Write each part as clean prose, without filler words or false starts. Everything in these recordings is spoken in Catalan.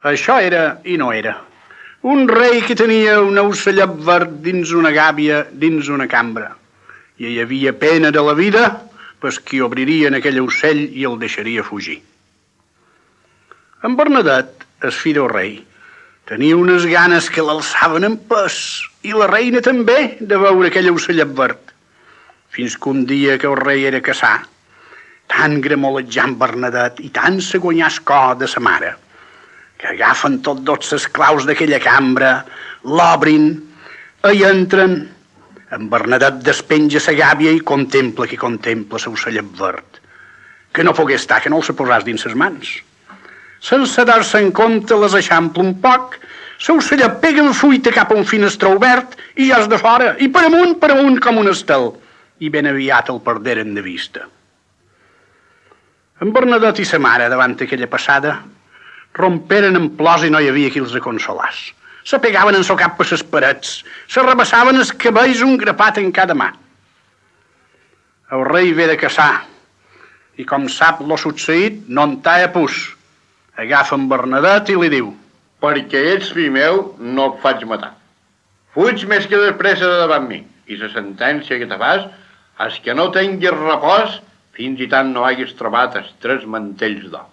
Això era i no era. Un rei que tenia un ocellet verd dins una gàbia, dins una cambra. I hi havia pena de la vida, pues qui obriria en aquell ocell i el deixaria fugir. En Bernadet, el fill del rei, tenia unes ganes que l'alçaven en pes, i la reina també, de veure aquell ocellet verd. Fins que un dia que el rei era caçar, tan gremolejant Bernadet i tan se guanyà el cor de sa mare, que agafen tots dos les claus d'aquella cambra, l'obrin, hi entren. En Bernadet despenja sa gàbia i contempla l'ocellet verd, que no pogués estar, que no el se posàs dins ses mans. Sense dar-se en compte, les eixampla un poc, l'ocellet pega en fuita cap a un finestró obert i ja és de fora, i per amunt com un estel, i ben aviat el perderen de vista. En Bernadet i sa mare, davant aquella passada, romperen en plors i no hi havia qui els consolàs. Se pegaven en so cap per les parets, se rebassaven els cabells un grapat en cada mà. El rei ve de caçar, i com sap lo succeït, no en talla pus. Agafa en Bernadet i li diu: perquè ets fill meu, no et faig matar. Fuig més que de pressa de davant mi, i la sentència que te fas és que no tinguis repòs fins i tant no hagis trobat els 3 mantells d'or.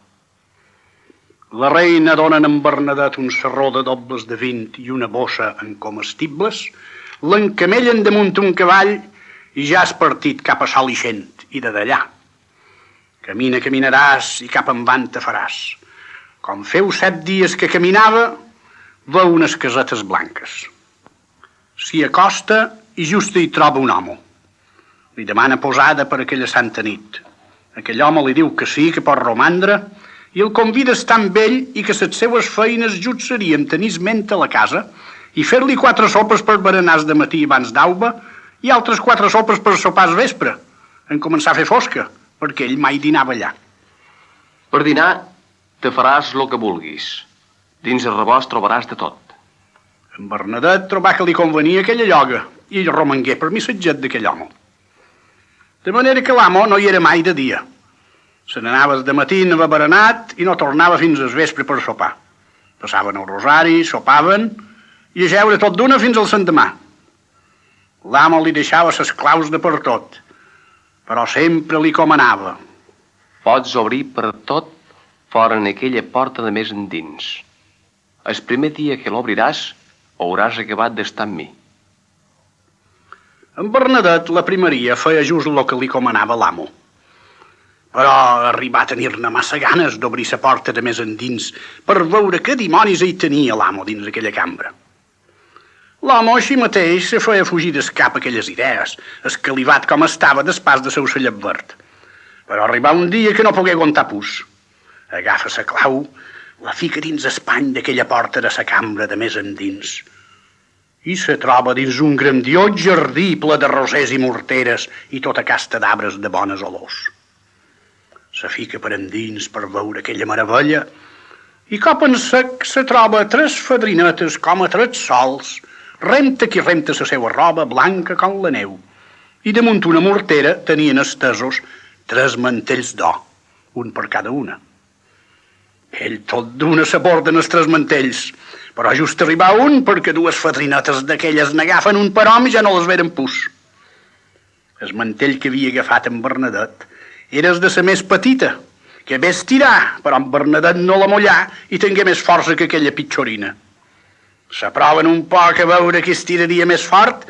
La reina dona en Bernadet un serró de dobles de 20 i una bossa en comestibles, l'encamellen damunt un cavall i ja has partit cap a Sol Ixent i de d'allà. Caminaràs i cap endavant te faràs. Com feu 7 dies que caminava, veu unes casetes blanques. S'hi acosta i just hi troba un home. Li demana posada per aquella santa nit. Aquell home li diu que sí, que pot romandre, i el convida a estar amb ell i que les seues feines just serien tenir ment a la casa i fer-li 4 sopes per berenars de matí abans d'alba i altres 4 sopes per sopars vespre, en començar a fer fosca, perquè ell mai dinava allà. Per dinar te faràs lo que vulguis. Dins el rebost trobaràs de tot. En Bernadet trobà que li convenia aquella lloga i ell romangué per missatget d'aquell home. De manera que l'amo no hi era mai de dia. Se n'anava de matí a berenat i no tornava fins al vespre per sopar. Passaven el rosari, sopaven i a jeure tot d'una fins al l'endemà. L'amo li deixava les claus de per tot, però sempre li comanava: pots obrir per tot fora en aquella porta de més endins. El primer dia que l'obriràs hauràs acabat d'estar amb mi. En Bernadet la primeria feia just el que li comanava l'amo. Però arribà a tenir-ne massa ganes d'obrir la porta de més endins per veure què dimonis hi tenia l'amo dins aquella cambra. L'home així mateix se feia fugir d'escap aquelles idees, escalivat com estava despàs de seu ocellet verd. Però arribà un dia que no pogué aguantar pus. Agafa la clau, la fica dins espany d'aquella porta de la cambra de més endins i se troba dins un grandiós jardí ple de rosers i morteres i tota casta d'arbres de bones olors. Se fica per endins per veure aquella meravella i cop en sec se troba 3 fadrinetes com a 3 sols, renta qui renta la seva roba blanca com la neu, i damunt una mortera tenien estesos 3 mantells d'or, un per cada una. Ell tot d'una s'aborden els 3 mantells, però just arribar un perquè 2 fadrinetes d'aquelles n'agafen un per hom i ja no les veren pus. El mantell que havia agafat en Bernadet era de la més petita, que ve estirar, però en Bernadet no la mollà i tingué més força que aquella pitjorina. S'aproven un poc a veure qui estiraria més fort,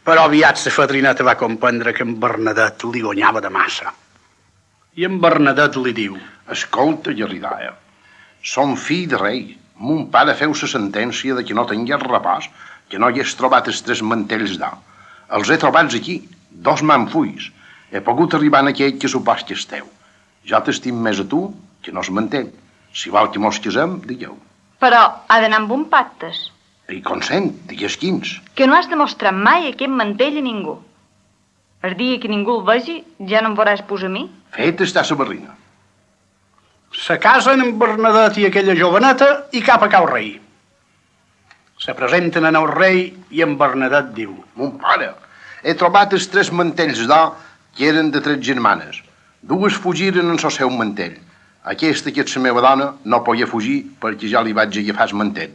però aviat la fadrineta va comprendre que en Bernadet li guanyava de massa. I en Bernadet li diu: escolta, Gerridaia, som fill de rei. Mon pare feu la sentència de que no tingués repòs, que no hagués trobat els 3 mantells d'or. Els he trobats aquí, 2 manfulls. He pogut arribar en aquell que supos que és teu. Jo t'estim més a tu que no es mantell. Si vol que mos casem, digueu. Però ha d'anar amb un pactes. I consent, digues quins. Que no has de mostrar mai aquest mantell a ningú. El dia que ningú el vegi, ja no em veuràs posar a mi. Fet està la barrina. Se casen en Bernadet i aquella joveneta i cap a cau rei. Se presenten en el rei i en Bernadet diu: mon pare, he trobat els 3 mantells d'or que eren de 3 germanes. 2 fugiren en el seu mantell. Aquesta, que és la meva dona, no podia fugir perquè ja li vaig agafar el mantell.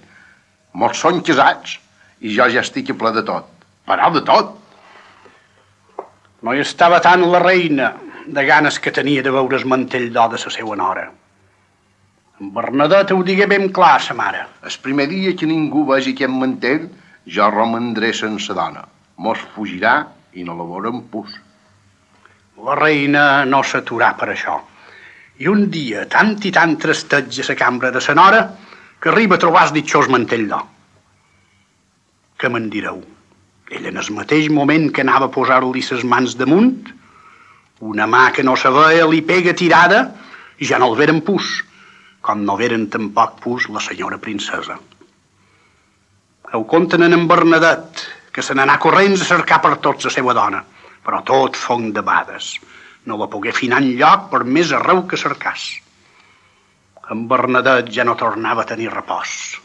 Mos són casats i jo ja estic ple de tot. Però de tot. No hi estava tant la reina de ganes que tenia de veure el mantell d'or de la seva nora. En Bernadette ho digué ben clar a sa mare. El primer dia que ningú vegi aquest mantell, jo romandré sense dona. Mos fugirà i no la veurem pus. La reina no s'aturà per això. I un dia, tant i tant trasteig a la cambra de sa nora, que arriba a trobar el ditxós mantell d'or. Què me'n direu? Ell, en el mateix moment que anava a posar-li ses mans damunt, una mà que no se veia li pega tirada i ja no el veren pus, com no veren tampoc pus la senyora princesa. Ho conten en Bernadette, que se n'anà corrents a cercar per tots la seva dona, però tot fong de bades. No la pogué finar enlloc per més arreu que cercàs. En Bernadette ja no tornava a tenir repòs.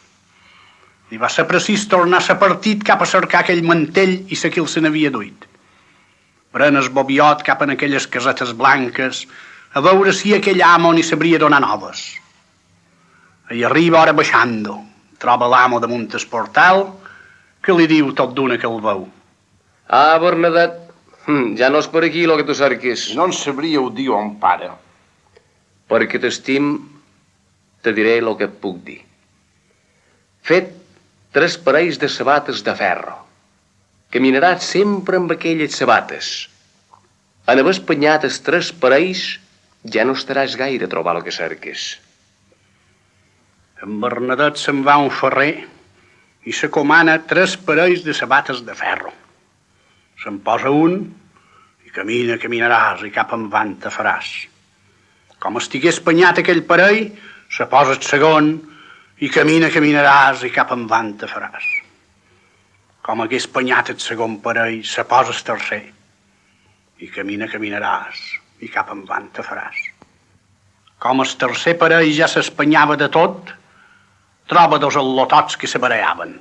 Li va ser precís tornar a ser partit cap a cercar aquell mantell i sa qui el se n'havia duit. Pren el bobiot cap en aquelles casetes blanques a veure si aquell amo ni sabria donar noves. I arriba ara baixando, troba l'amo damunt el portal, que li diu tot d'una que el veu. Ah, Bernadette, ja no és per aquí el que tu cerques. No en sabríeu dir on pare. Perquè t'estim, te diré el que et puc dir. Fet 3 parells de sabates de ferro. Caminaràs sempre amb aquelles sabates. En haver espanyat els 3 parells, ja no estaràs gaire a trobar el que cerques. En Bernadette se'n va a un ferrer i se comana 3 parells de sabates de ferro. Se'n posa un i caminaràs i cap en van te faràs. Com estigués espanyat aquell parell, se posa el segon i caminaràs i cap en van te faràs. Com hagués espanyat el segon parell, se posa el tercer i caminaràs i cap en van te faràs. Com el tercer parell ja s'espanyava de tot, troba 2 al·lotots que se barallaven.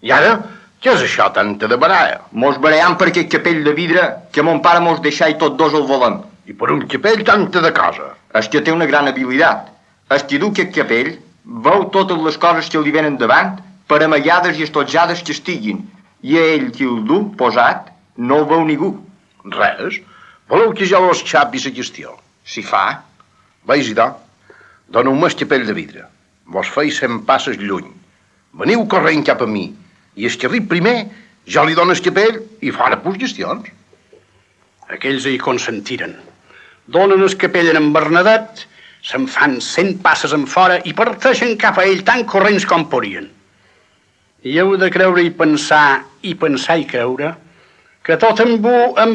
I ara, què és això tanta de baralla? Mos barallam per aquest capell de vidre que mon pare mos deixà i tot 2 el volem. I per un capell tanta de cosa? És que té una gran habilitat. El que du aquest capell veu totes les coses que li venen davant per amagades i estotjades que estiguin. I a ell qui el du, posat, no el veu ningú. Res. Voleu que jo us xapi la qüestió? Si fa. Veus, idò? Doneu-me el capell de vidre. Vos feis 100 passes lluny. Veniu corrent cap a mi. I el que arrib primer, jo li dono el capell i fora pus gestions. Aquells hi consentiren. Donen el capell en Bernadette, se'n fan 100 passes en fora i parteixen cap a ell tan corrents com podien. I heu de creure i pensar i creure que tot en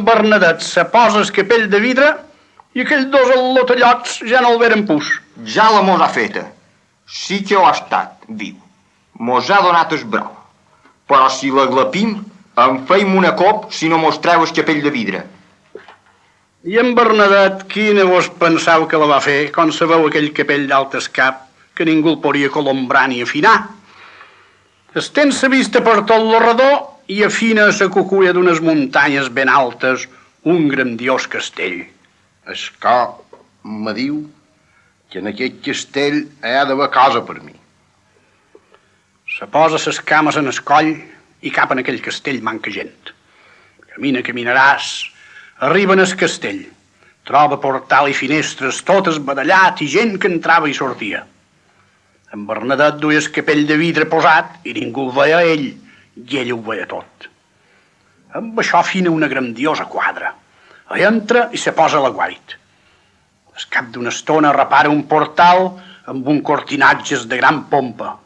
Bernadette se posa el capell de vidre i aquells 2 al·lotallots ja no el veren pus. Ja la mos ha feta. Sí que ho ha estat, viu. Mos ha donat el brau. Però si l'aglapim, en feim una cop si no mos treu el capell de vidre. I en Bernadette, quina vos penseu que la va fer quan se veu aquell capell d'alt escap que ningú el podia colombrar ni afinar? Estén sa vista per tot l'orredor i afina a la cuculla d'unes muntanyes ben altes un grandiós castell. El cor me diu que en aquest castell hi ha d'haver cosa per mi. Se posa ses cames en el coll i cap en aquell castell manca gent. Caminaràs, arriba en el castell, troba portal i finestres tot esbadallat i gent que entrava i sortia. En Bernadette duia el capell de vidre posat i ningú el veia a ell, i ell ho veia tot. Amb això fina una grandiosa quadra. Hi entra i se posa a l'aguait. Al cap d'una estona repara un portal amb un cortinatges de gran pompa.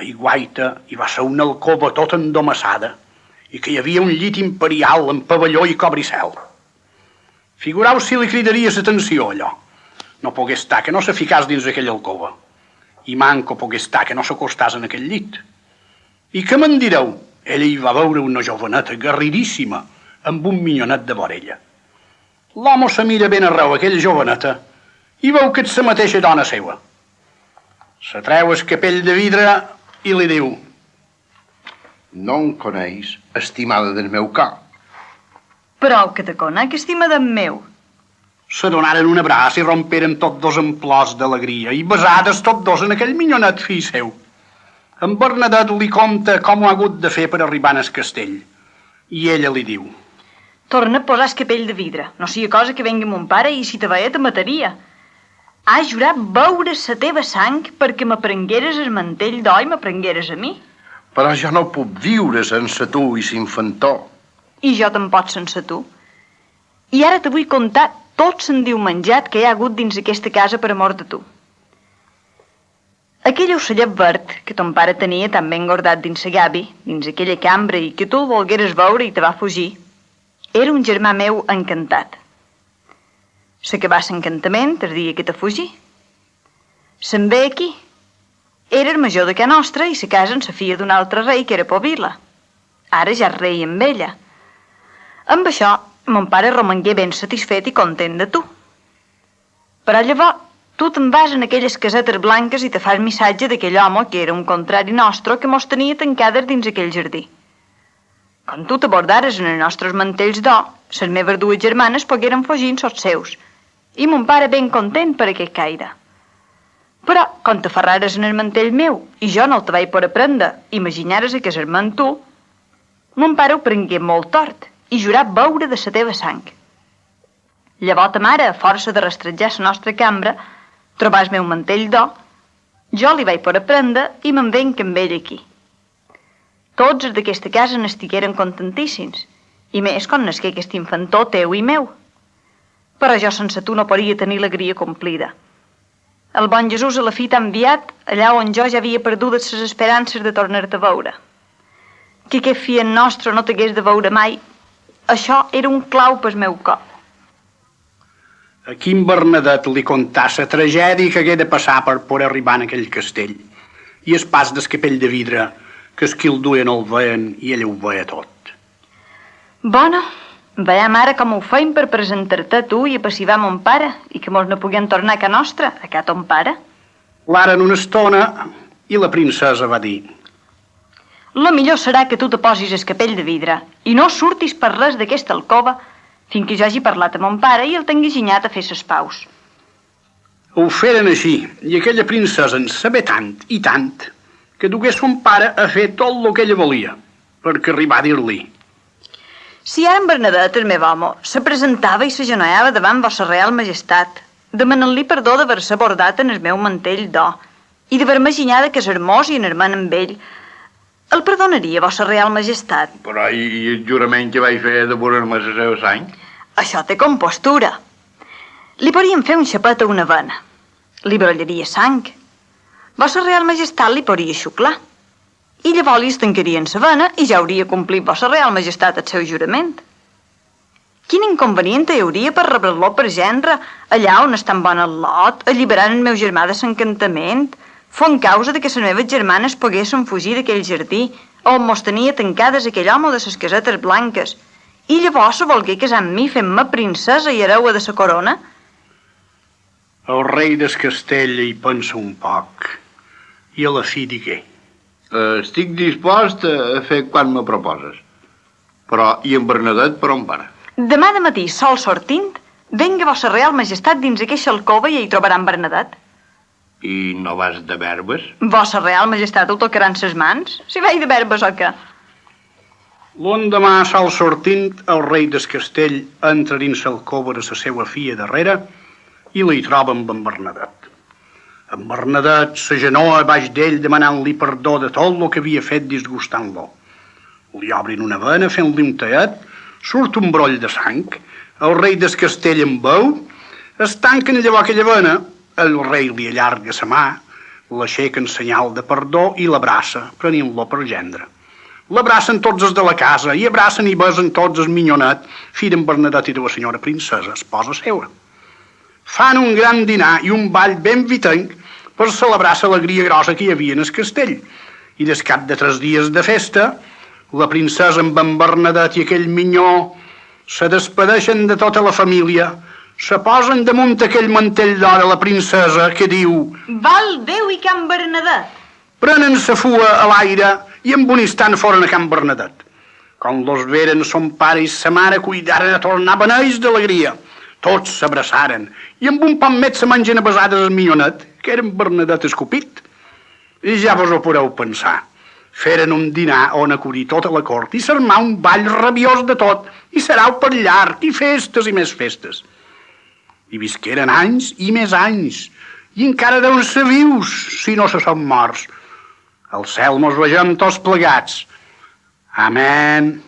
Hi guaita hi va ser una alcova tota endomassada i que hi havia un llit imperial amb pavelló i cobricel. Figurau si li cridaria l'atenció, allò. No pogués estar que no se ficàs dins aquella alcova. I manco pogués estar que no s'acostàs en aquell llit. I què me'n direu? Ella hi va veure una joveneta garridíssima amb un minyonet de vorella. L'home se mira ben arreu aquella joveneta i veu que és la mateixa dona seva. Se treu el capell de vidre i li diu: No em coneix, estimada del meu cor. Prou que te conec, estimada meu. Se donaren un abraç i romperen tots dos en plors d'alegria i besades tots dos en aquell minyonet fill seu. En Bernadet li conta com ho ha hagut de fer per arribar al castell. I ella li diu: Torna a posar el capell de vidre. No sigui cosa que vengui mon pare i si te veia te mataria. Ha jurat beure la teva sang perquè m'aprengueres el mantell d'or i m'aprengueres a mi. Però jo no puc viure sense tu i s'infantó. I jo tampoc sense tu. I ara te vull contar tot l'endiumenjat que hi ha hagut dins aquesta casa per amor de tu. Aquell ocellet verd que ton pare tenia tan ben guardat dins la gavi, dins aquella cambra i que tu el volgueres veure i te va fugir, era un germà meu encantat. S'acabà l'encantament el dia que te fugí. Se'n ve aquí. Era el major de ca nostra i se casa amb la filla d'un altre rei que era Povila. Ara ja és rei amb ella. Amb això, mon pare romangué ben satisfet i content de tu. Però llavors, tu te'n vas en aquelles casetes blanques i te fas missatge d'aquell home que era un contrari nostre que mos tenia tancades dins aquell jardí. Quan tu t'abordares en els nostres mantells d'or, les meves dues germanes pogueren fugir amb els seus, i mon pare ben content per aquest caire. Però, quan te ferrares en el mantell meu i jo no el te vaig poder prendre, imaginares a casar-me amb tu, mon pare ho prengué molt tort i jurà beure de la teva sang. Llavors ta mare, a força de rastrejar la nostra cambra, trobà el meu mantell d'or, jo li vaig poder prendre i me'n venc amb ell aquí. Tots els d'aquesta casa n'estigueren contentíssims, i més quan nasqué aquest infantó teu i meu. Però jo sense tu no podria tenir l'alegria complida. El bon Jesús a la fi t'ha enviat allà on jo ja havia perdut les esperances de tornar-te a veure. Que aquest fill nostre no t'hagués de veure mai, això era un clau pel meu cor. A quin Bernadet li contà la tragèdia que hagué de passar per poder arribar en aquell castell i el pas del capell de vidre que els qui el duien el veien i ella ho veia tot. Bona, veiem ara com ho feim per presentar-te a tu i apassivar mon pare i que mos no puguem tornar a ca nostra, a ca ton pare. L'aren una estona i la princesa va dir: Lo millor serà que tu te posis el capell de vidre i no surtis per res d'aquesta alcova fins que jo hagi parlat amb mon pare i el tingui ginyat a fer ses paus. Ho feren així, i aquella princesa en sabé tant i tant que dugué son pare a fer tot el que ella volia, perquè arribà a dir-li: Si ara en Bernadet, el meu home, se presentava i s'agenollava davant Vossa Real Majestat, demanant-li perdó d'haver-se abordat en el meu mantell d'or i d'haver-me ginyat a casar-mos i anar-me'n amb ell, el perdonaria Vossa Real Majestat? Però i el jurament que vaig fer de veure-me la seva sang? Això té compostura. Li podríem fer un xapet a una vena. Li brollaria sang. Vossa Real Majestat li podria xuclar. I llavors li estancarien la vena i ja hauria complit Vossa Real Majestat el seu jurament. Quin inconvenient hi hauria per rebre'l per gendre allà on està en bon al·lot, alliberant el meu germà de l'encantament, font causa de que les meves germanes poguessin fugir d'aquell jardí on mos tenia tancades aquell home de les casetes blanques i llavors se volgué casar amb mi fent-me princesa i hereua de la corona? El rei del castell hi pensa un poc i a la fi digué: Estic dispost a fer quan me proposes. Però i en Bernadet per on para? Demà de matí, sol sortint, venga Vossa Real Majestat dins aquesta alcova i hi trobarà en Bernadet. I no vas de verbes? Vossa Real Majestat el tocaran ses mans? Si vaig de verbes o què? L'endemà, sol sortint, el rei del castell entra dins l'alcova de la seva filla darrere i li troba amb en Bernadet. En Bernadet s'agenoa baix d'ell demanant-li perdó de tot el que havia fet disgustant-lo. Li obrin una vena fent-li un tallet, surt un broll de sang, el rei del castell en veu, es tanquen llavors aquella vena, el rei li allarga la mà, l'aixeca en senyal de perdó i l'abraça, prenint-lo per gendre. L'abracen tots els de la casa i abracen i besen tots el minyonet, fill d'en Bernadet i de la senyora princesa, esposa seva. Fan un gran dinar i un ball ben vitenc per celebrar l'alegria grossa que hi havia en el castell. I des cap de 3 dies de festa, la princesa amb en Bernadet i aquell minyó se despedeixen de tota la família, se posen damunt aquell mantell d'or a la princesa que diu: Val Déu i Can Bernadet! Prenen sa fua a l'aire i en un instant foren a Can Bernadet. Quan los veren son pare i sa mare cuidaren a tornar beneis d'alegria. Tots s'abraçaren i amb un poc més se mengen a besades el millonet, que era en Bernadet escopit. I ja vos ho podeu pensar. Feren un dinar on acudir tota la cort i s'armar un ball rabiós de tot, i serà per llarg, i festes i més festes. I visqueren anys i més anys, i encara deuen ser vius, si no se són morts. Al cel mos vegem tots plegats. Amén.